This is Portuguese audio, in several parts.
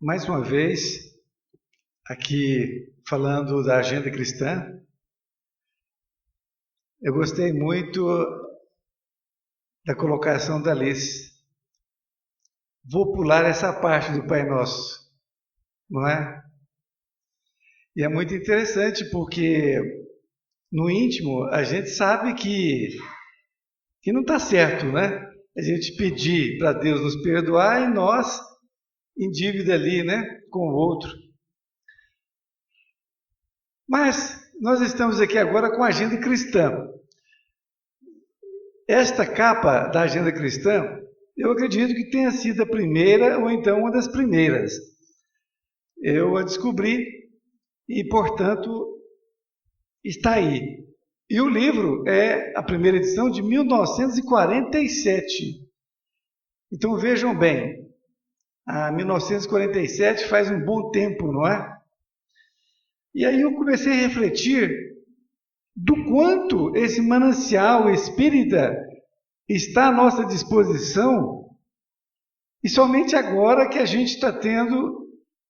Mais uma vez, aqui falando da agenda cristã, eu gostei muito da colocação da Alice. Vou pular essa parte do Pai Nosso, não é? E é muito interessante porque no íntimo a gente sabe que não está certo, né? A gente pedir para Deus nos perdoar e nós em dívida ali, né? Com o outro. Mas nós estamos aqui agora com a agenda cristã. Esta capa da agenda cristã, eu acredito que tenha sido a primeira ou então uma das primeiras. Eu a descobri e, portanto, está aí. E o livro é a primeira edição de 1947. Então vejam bem, a 1947 faz um bom tempo, não é? E aí eu comecei a refletir do quanto esse manancial espírita está à nossa disposição e somente agora que a gente está tendo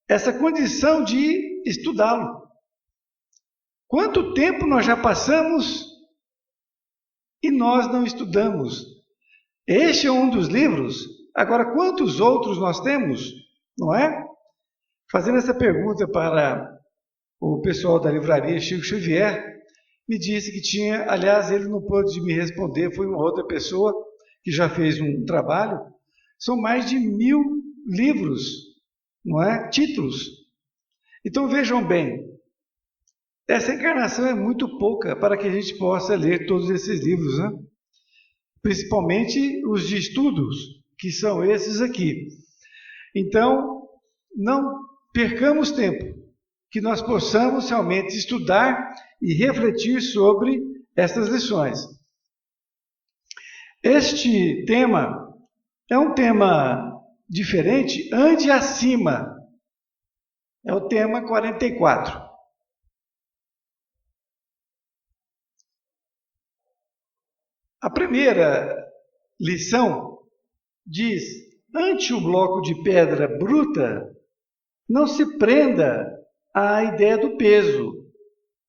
essa condição de estudá-lo. Quanto tempo nós já passamos e nós não estudamos? Este é um dos livros. Agora, quantos outros nós temos? Não é? Fazendo essa pergunta para o pessoal da livraria Chico Xavier, me disse que tinha, aliás, ele não pôde me responder, foi uma outra pessoa que já fez um trabalho. São mais de 1000 livros, não é? Títulos. Então vejam bem, essa encarnação é muito pouca para que a gente possa ler todos esses livros, né? Principalmente os de estudos, que são esses aqui. Então, não percamos tempo, que nós possamos realmente estudar e refletir sobre essas lições. Este tema é um tema diferente, ande acima. É o tema 44. A primeira lição diz: ante o bloco de pedra bruta, não se prenda à ideia do peso.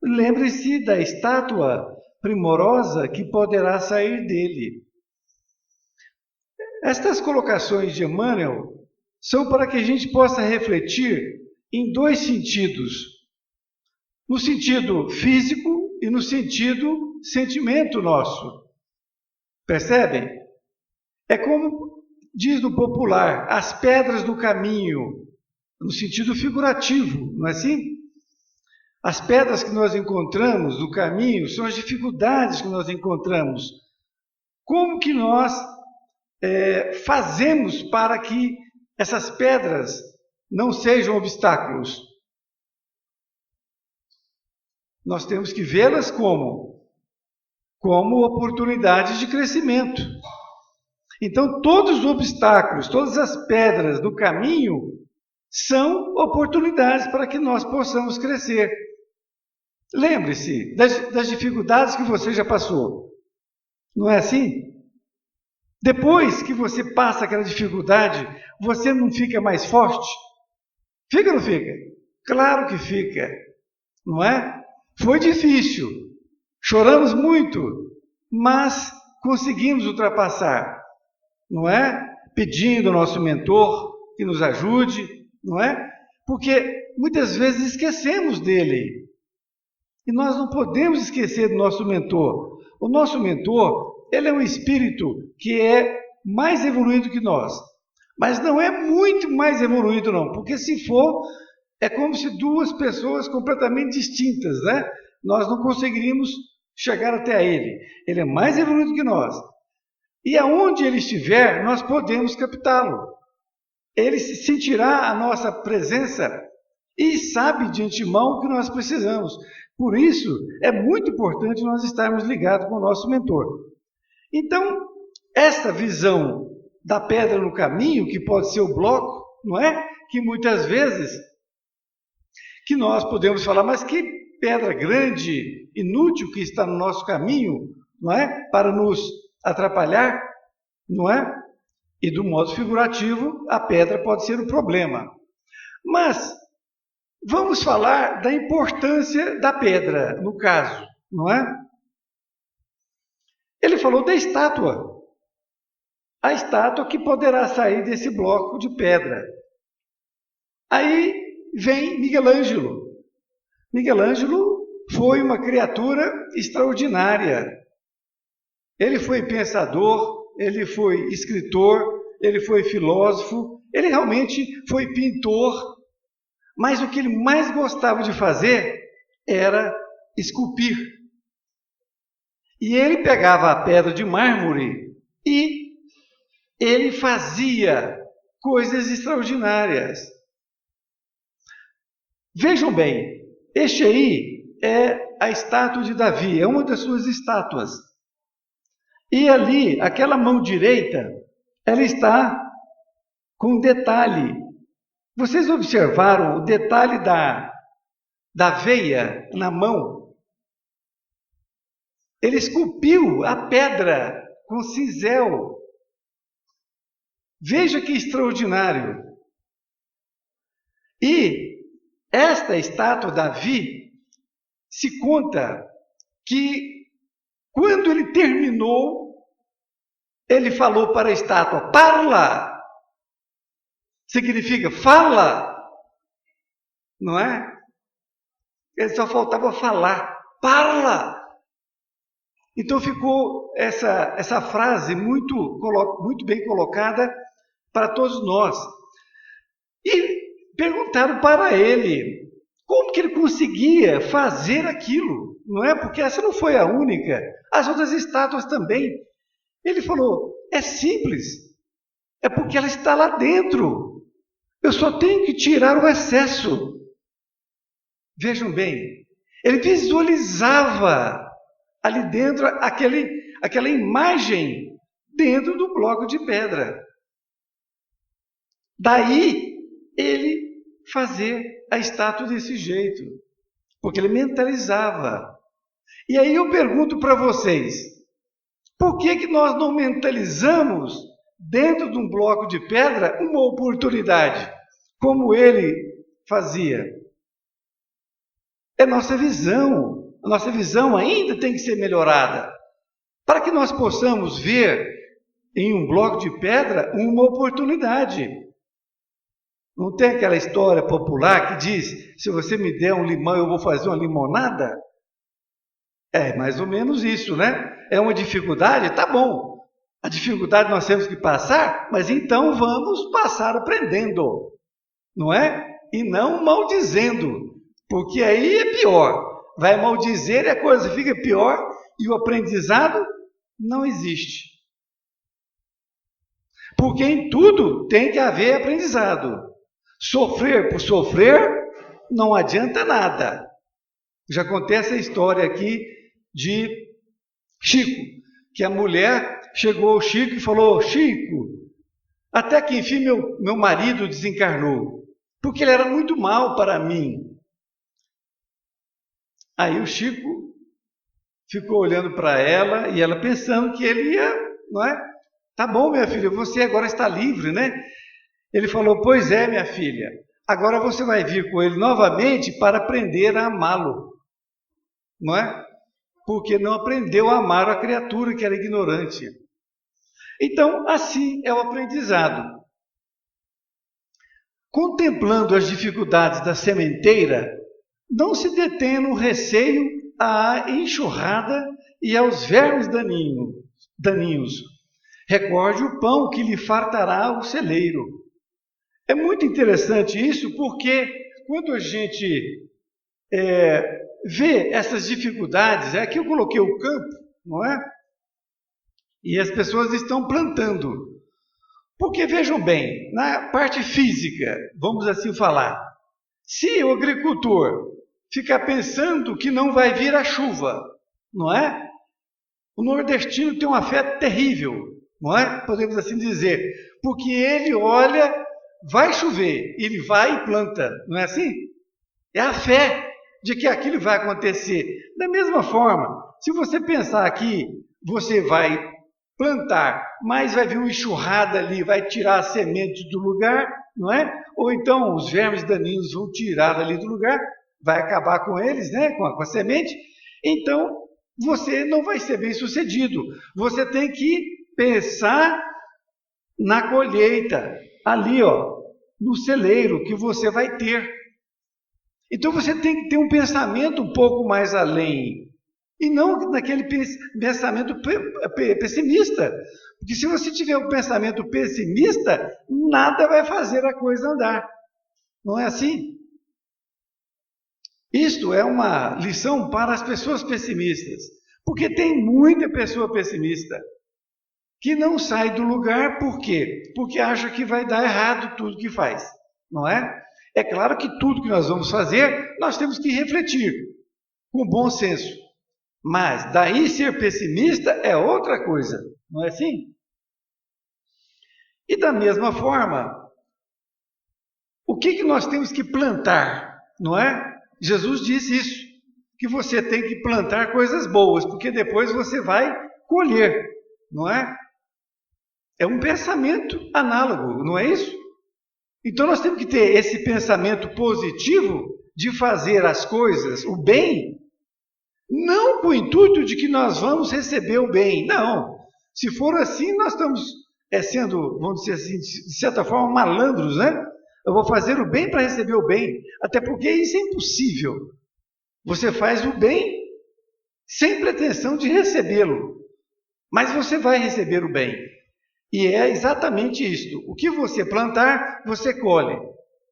Lembre-se da estátua primorosa que poderá sair dele. Estas colocações de Emmanuel são para que a gente possa refletir em dois sentidos: no sentido físico e no sentido sentimento nosso. Percebem? É como diz no popular, as pedras do caminho, no sentido figurativo, não é assim? As pedras que nós encontramos no caminho são as dificuldades que nós encontramos. Como que nós fazemos para que essas pedras não sejam obstáculos? Nós temos que vê-las como oportunidades de crescimento. Então, todos os obstáculos, todas as pedras do caminho são oportunidades para que nós possamos crescer. Lembre-se das dificuldades que você já passou. Não é assim? Depois que você passa aquela dificuldade, você não fica mais forte? Fica ou não fica? Claro que fica. Não é? Foi difícil. Choramos muito, mas conseguimos ultrapassar. Não é? Pedindo ao nosso mentor que nos ajude, não é? Porque muitas vezes esquecemos dele. E nós não podemos esquecer do nosso mentor. O nosso mentor, ele é um espírito que é mais evoluído que nós. Mas não é muito mais evoluído não, porque se for, é como se duas pessoas completamente distintas, né? Nós não conseguiríamos chegar até a ele. Ele é mais evoluído que nós. E aonde ele estiver, nós podemos captá-lo. Ele sentirá a nossa presença e sabe de antemão o que nós precisamos. Por isso, é muito importante nós estarmos ligados com o nosso mentor. Então, esta visão da pedra no caminho, que pode ser o bloco, não é? Que muitas vezes que nós podemos falar, mas que pedra grande, inútil que está no nosso caminho, não é? Para nos atrapalhar, não é? E do modo figurativo, a pedra pode ser o problema. Mas vamos falar da importância da pedra, no caso, não é? Ele falou da estátua. A estátua que poderá sair desse bloco de pedra. Aí vem Miguel Ângelo. Miguel Ângelo foi uma criatura extraordinária. Ele foi pensador, ele foi escritor, ele foi filósofo, ele realmente foi pintor, mas o que ele mais gostava de fazer era esculpir. E ele pegava a pedra de mármore e ele fazia coisas extraordinárias. Vejam bem, este aí é a estátua de Davi, é uma das suas estátuas. E ali, aquela mão direita, ela está com um detalhe. Vocês observaram o detalhe da veia na mão? Ele esculpiu a pedra com cinzel. Veja que extraordinário. E esta estátua Davi, se conta que quando ele terminou, ele falou para a estátua, parla. Significa fala, não é? Ele só faltava falar, parla. Então ficou essa frase muito bem colocada para todos nós. E perguntaram para ele como que ele conseguia fazer aquilo, não é? Porque essa não foi a única, as outras estátuas também. Ele falou, é simples, é porque ela está lá dentro. Eu só tenho que tirar o excesso. Vejam bem, ele visualizava ali dentro aquela imagem dentro do bloco de pedra. Daí ele fazer a estátua desse jeito, porque ele mentalizava. E aí eu pergunto para vocês, por que nós não mentalizamos dentro de um bloco de pedra uma oportunidade, como ele fazia? É nossa visão. A nossa visão ainda tem que ser melhorada, para que nós possamos ver em um bloco de pedra uma oportunidade. Não tem aquela história popular que diz, se você me der um limão, eu vou fazer uma limonada? É mais ou menos isso, né? É uma dificuldade? Tá bom. A dificuldade nós temos que passar, mas então vamos passar aprendendo, não é? E não maldizendo, porque aí é pior. Vai maldizer e a coisa fica pior e o aprendizado não existe. Porque em tudo tem que haver aprendizado. Sofrer por sofrer não adianta nada. Já contei essa história aqui de Chico, que a mulher chegou ao Chico e falou, Chico, até que enfim meu marido desencarnou, porque ele era muito mal para mim. Aí o Chico ficou olhando para ela e ela pensando que ele ia, não é? Tá bom, minha filha, você agora está livre, né? Ele falou, pois é, minha filha, agora você vai vir com ele novamente para aprender a amá-lo, não é? Porque não aprendeu a amar a criatura que era ignorante. Então, assim é o aprendizado. Contemplando as dificuldades da sementeira, não se detém no receio à enxurrada e aos vermes daninhos. Recorde o pão que lhe fartará o celeiro. É muito interessante isso, porque quando a gente vê essas dificuldades, aqui eu coloquei o campo, não é? E as pessoas estão plantando. Porque vejam bem, na parte física, vamos assim falar, se o agricultor ficar pensando que não vai vir a chuva, não é? O nordestino tem um afeto terrível, não é? Podemos assim dizer, porque ele olha, vai chover, ele vai e planta, não é assim? É a fé de que aquilo vai acontecer. Da mesma forma, se você pensar que você vai plantar, mas vai vir uma enxurrada ali, vai tirar a semente do lugar, não é? Ou então os vermes daninhos vão tirar ali do lugar, vai acabar com eles, né? Com a semente. Então, você não vai ser bem sucedido. Você tem que pensar na colheita, ali, ó, no celeiro que você vai ter. Então você tem que ter um pensamento um pouco mais além. E não naquele pensamento pessimista. Porque se você tiver um pensamento pessimista, nada vai fazer a coisa andar. Não é assim? Isto é uma lição para as pessoas pessimistas. Porque tem muita pessoa pessimista que não sai do lugar, por quê? Porque acha que vai dar errado tudo que faz, não é? É claro que tudo que nós vamos fazer, nós temos que refletir com bom senso. Mas daí ser pessimista é outra coisa, não é assim? E da mesma forma, o que nós temos que plantar, não é? Jesus disse isso, que você tem que plantar coisas boas, porque depois você vai colher, não é? É um pensamento análogo, não é isso? Então nós temos que ter esse pensamento positivo de fazer as coisas, o bem, não com o intuito de que nós vamos receber o bem. Não. Se for assim, nós estamos sendo, vamos dizer assim, de certa forma, malandros, né? Eu vou fazer o bem para receber o bem. Até porque isso é impossível. Você faz o bem sem pretensão de recebê-lo. Mas você vai receber o bem. E é exatamente isto. O que você plantar, você colhe.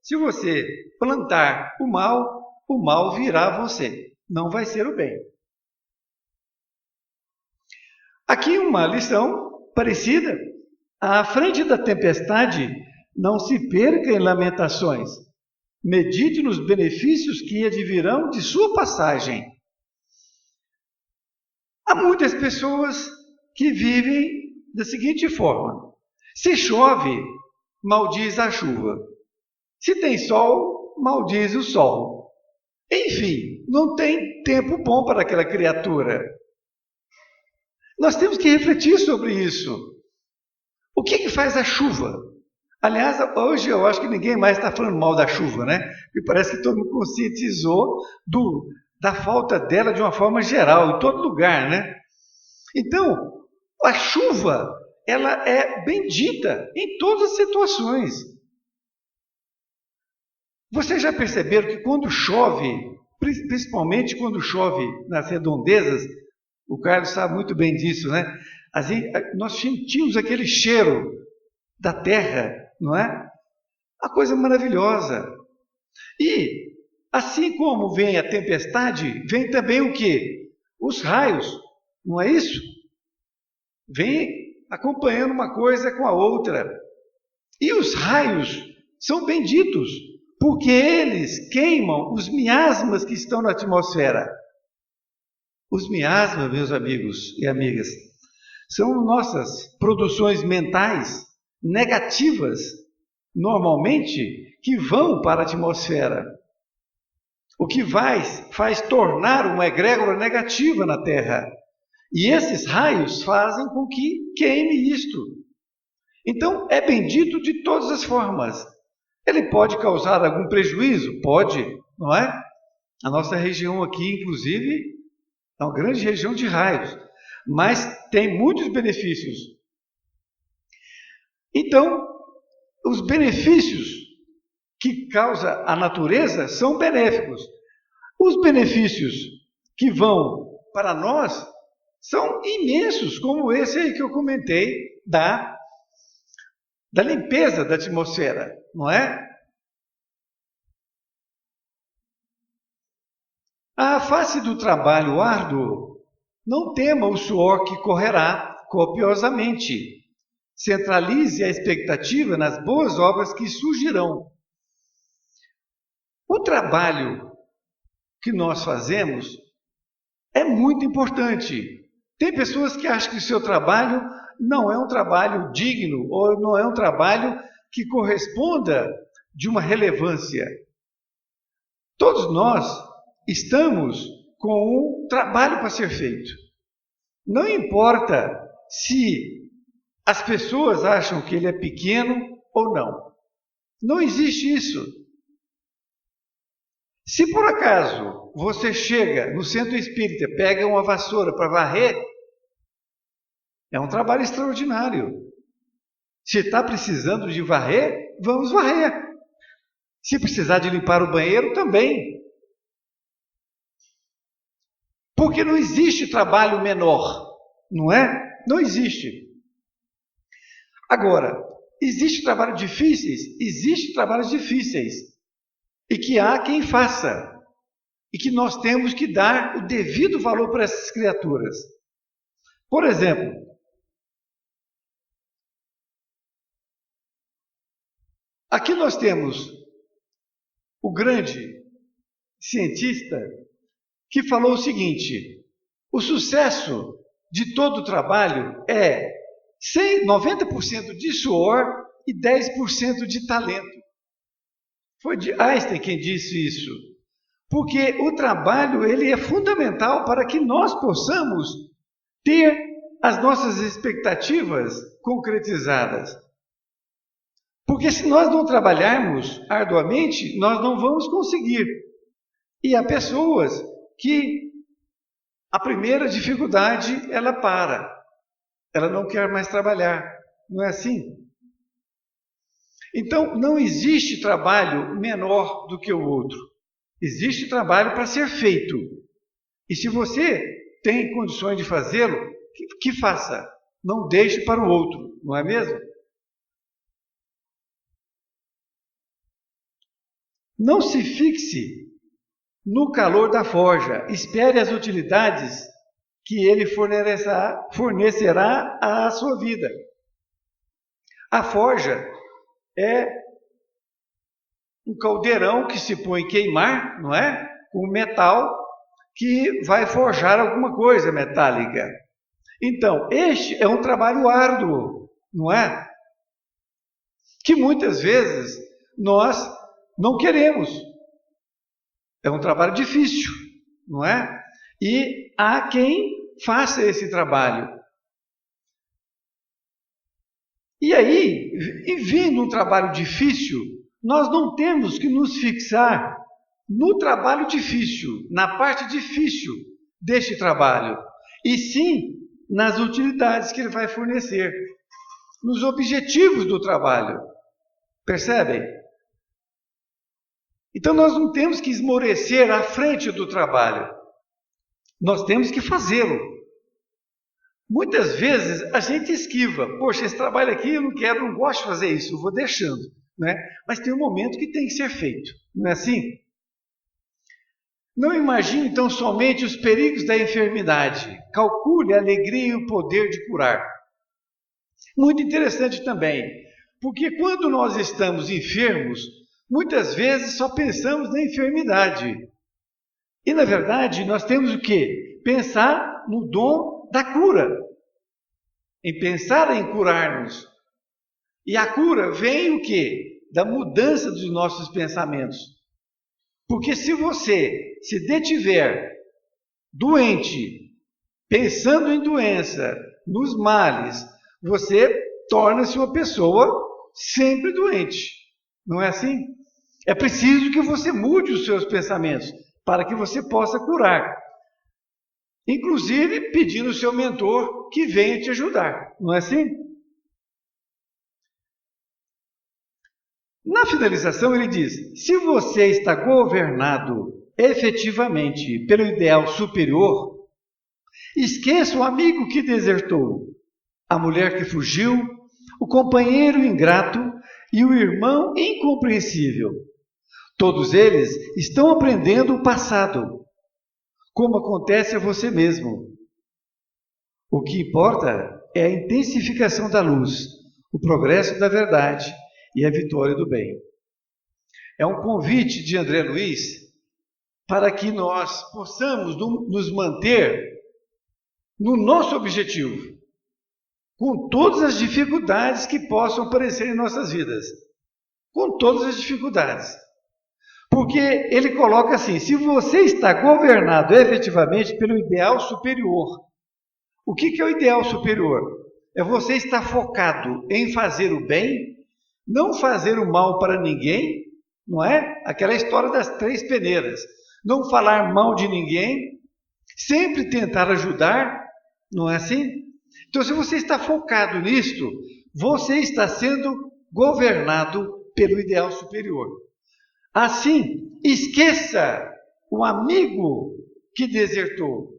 Se você plantar o mal virá a você. Não vai ser o bem. Aqui uma lição parecida. À frente da tempestade, não se perca em lamentações. Medite nos benefícios que advirão de sua passagem. Há muitas pessoas que vivem da seguinte forma: se chove, maldiz a chuva. Se tem sol, maldiz o sol. Enfim, não tem tempo bom para aquela criatura. Nós temos que refletir sobre isso. O que faz a chuva? Aliás, hoje eu acho que ninguém mais está falando mal da chuva, né? Porque parece que todo mundo conscientizou da falta dela de uma forma geral, em todo lugar, né? Então, a chuva, ela é bendita em todas as situações. Vocês já perceberam que quando chove, principalmente quando chove nas redondezas, o Carlos sabe muito bem disso, né? Assim, nós sentimos aquele cheiro da terra, não é? A coisa maravilhosa. E, assim como vem a tempestade, vem também o quê? Os raios, não é isso? Vem acompanhando uma coisa com a outra. E os raios são benditos, porque eles queimam os miasmas que estão na atmosfera. Os miasmas, meus amigos e amigas, são nossas produções mentais negativas, normalmente, que vão para a atmosfera. O que faz tornar uma egrégora negativa na Terra. E esses raios fazem com que queime isto. Então, é bendito de todas as formas. Ele pode causar algum prejuízo? Pode, não é? A nossa região aqui, inclusive, é uma grande região de raios, mas tem muitos benefícios. Então, os benefícios que causa a natureza são benéficos. Os benefícios que vão para nós são imensos, como esse aí que eu comentei, da limpeza da atmosfera, não é? À face do trabalho árduo, não tema o suor que correrá copiosamente. Centralize a expectativa nas boas obras que surgirão. O trabalho que nós fazemos é muito importante. Tem pessoas que acham que o seu trabalho não é um trabalho digno ou não é um trabalho que corresponda de uma relevância. Todos nós estamos com um trabalho para ser feito. Não importa se as pessoas acham que ele é pequeno ou não. Não existe isso. Se por acaso você chega no centro espírita, pega uma vassoura para varrer, é um trabalho extraordinário. Se está precisando de varrer, vamos varrer. Se precisar de limpar o banheiro, também. Porque não existe trabalho menor, não é? Não existe. Agora, existe trabalhos difíceis? Existe trabalhos difíceis. E que há quem faça. E que nós temos que dar o devido valor para essas criaturas. Por exemplo, aqui nós temos o grande cientista que falou o seguinte: o sucesso de todo o trabalho é 90% de suor e 10% de talento. Foi de Einstein quem disse isso. Porque o trabalho ele é fundamental para que nós possamos ter as nossas expectativas concretizadas. Porque se nós não trabalharmos arduamente, nós não vamos conseguir. E há pessoas que a primeira dificuldade ela para. Ela não quer mais trabalhar. Não é assim? Então, não existe trabalho menor do que o outro. Existe trabalho para ser feito. E se você tem condições de fazê-lo, que faça. Não deixe para o outro, não é mesmo? Não se fixe no calor da forja. Espere as utilidades que ele fornecerá à sua vida. A forja é um caldeirão que se põe a queimar, não é? Com metal que vai forjar alguma coisa metálica. Então, este é um trabalho árduo, não é? Que muitas vezes nós não queremos. É um trabalho difícil, não é? E há quem faça esse trabalho. E aí, vindo um trabalho difícil, nós não temos que nos fixar no trabalho difícil, na parte difícil deste trabalho, e sim nas utilidades que ele vai fornecer, nos objetivos do trabalho. Percebem? Então nós não temos que esmorecer à frente do trabalho. Nós temos que fazê-lo. Muitas vezes a gente esquiva. Poxa, esse trabalho aqui eu não quero, não gosto de fazer isso, eu vou deixando, né? Mas tem um momento que tem que ser feito, não é assim? Não imagine então somente os perigos da enfermidade. Calcule a alegria e o poder de curar. Muito interessante também, porque quando nós estamos enfermos, muitas vezes só pensamos na enfermidade. E na verdade nós temos o quê? Pensar no dom da cura. Em pensar em curar-nos. E a cura vem o quê? Da mudança dos nossos pensamentos. Porque se você se detiver doente, pensando em doença, nos males, você torna-se uma pessoa sempre doente. Não é assim? É preciso que você mude os seus pensamentos para que você possa curar. Inclusive pedindo ao seu mentor que venha te ajudar. Não é assim? Na finalização ele diz: se você está governado efetivamente pelo ideal superior, esqueça o amigo que desertou, a mulher que fugiu, o companheiro ingrato e o irmão incompreensível. Todos eles estão aprendendo o passado, como acontece a você mesmo. O que importa é a intensificação da luz, o progresso da verdade e a vitória do bem. É um convite de André Luiz para que nós possamos nos manter no nosso objetivo, com todas as dificuldades que possam aparecer em nossas vidas. Com todas as dificuldades. Porque ele coloca assim: se você está governado efetivamente pelo ideal superior. O que é o ideal superior? É você estar focado em fazer o bem, não fazer o mal para ninguém, não é? Aquela história das 3 peneiras. Não falar mal de ninguém, sempre tentar ajudar, não é assim? Então, se você está focado nisto, você está sendo governado pelo ideal superior. Assim, esqueça o amigo que desertou.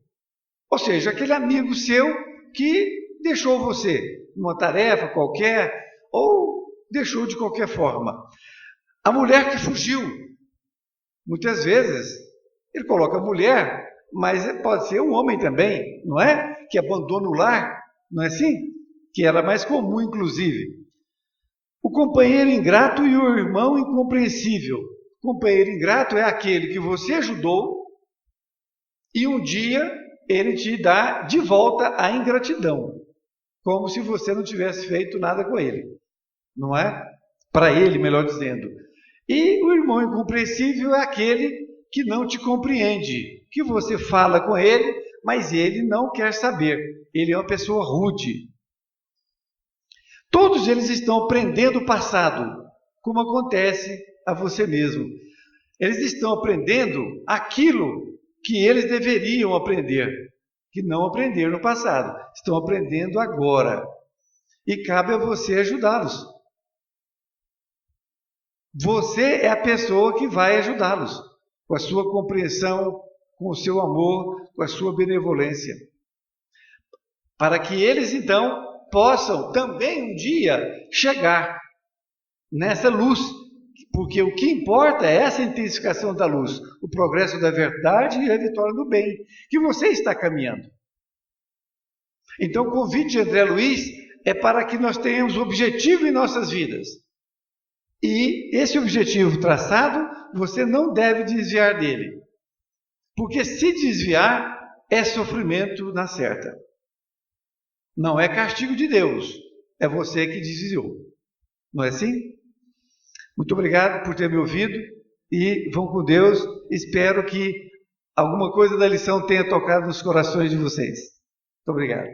Ou seja, aquele amigo seu que deixou você numa tarefa qualquer ou deixou de qualquer forma. A mulher que fugiu. Muitas vezes, ele coloca a mulher, mas pode ser um homem também, não é? Que abandona o lar, não é assim? Que era mais comum, inclusive. O companheiro ingrato e o irmão incompreensível. O companheiro ingrato é aquele que você ajudou e um dia ele te dá de volta a ingratidão, como se você não tivesse feito nada com ele, não é? Para ele, melhor dizendo. E o irmão incompreensível é aquele que não te compreende, que você fala com ele, mas ele não quer saber. Ele é uma pessoa rude. Todos eles estão aprendendo o passado, como acontece a você mesmo. Eles estão aprendendo aquilo que eles deveriam aprender, que não aprenderam no passado. Estão aprendendo agora. E cabe a você ajudá-los. Você é a pessoa que vai ajudá-los, com a sua compreensão, com o seu amor, com a sua benevolência. Para que eles, então, possam também um dia chegar nessa luz, porque o que importa é essa intensificação da luz, o progresso da verdade e a vitória do bem, que você está caminhando. Então, o convite de André Luiz é para que nós tenhamos objetivo em nossas vidas. E esse objetivo traçado, você não deve desviar dele. Porque se desviar, é sofrimento na certa. Não é castigo de Deus, é você que desviou. Não é assim? Muito obrigado por ter me ouvido e vão com Deus. Espero que alguma coisa da lição tenha tocado nos corações de vocês. Muito obrigado.